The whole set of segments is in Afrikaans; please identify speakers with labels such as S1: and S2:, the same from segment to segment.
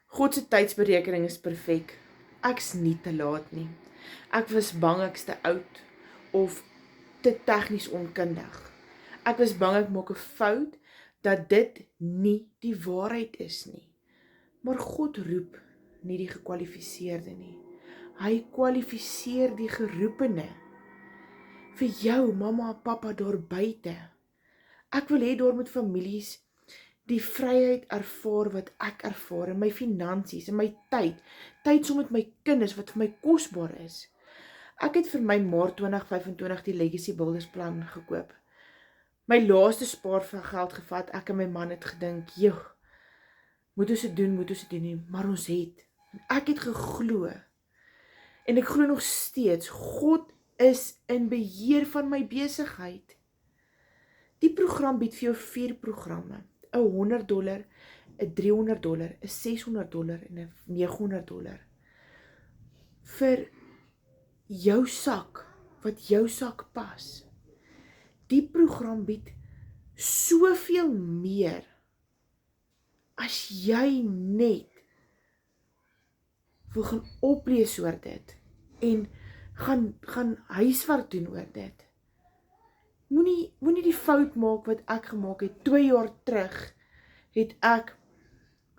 S1: God se tydsberekening is perfek. Ek's nie te laat nie. Ek was bang ek's te oud of te tegnies onkundig. Ek was bang ek maak 'n fout dat dit nie die waarheid is nie. Maar God roep nie die gekwalifiseerde nie. Hy kwalifiseer die geroepene. Vir jou, mamma en pappa daar buite. Ek wil hê daar moet families die vryheid ervaar wat ek ervaar in my finansies, in my tyd saam met my kinders wat vir my kosbaar is. Ek het vir my Maart 2025 die Legacy Builders plan gekoop. My laaste spaargeld gevat, ek en my man het gedink, joh, moet ons dit doen nie, maar ons het. Ek het geglo, en ek glo nog steeds, God is in beheer van my besigheid. Die program bied vir jou 4 programme, $100, $300, $600 en $900. Vir jou sak, wat jou sak pas. Die program bied soveel meer, as jy net wil gaan oplees oor dit, en gaan huiswerk doen oor dit. Moenie die fout maak wat ek gemaak het. 2 jaar terug het ek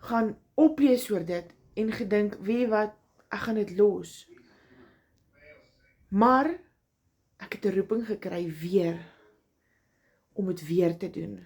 S1: gaan oplees oor dit en gedink, weet wat, ek gaan dit los. Maar ek het 'n roeping gekry weer om dit weer te doen.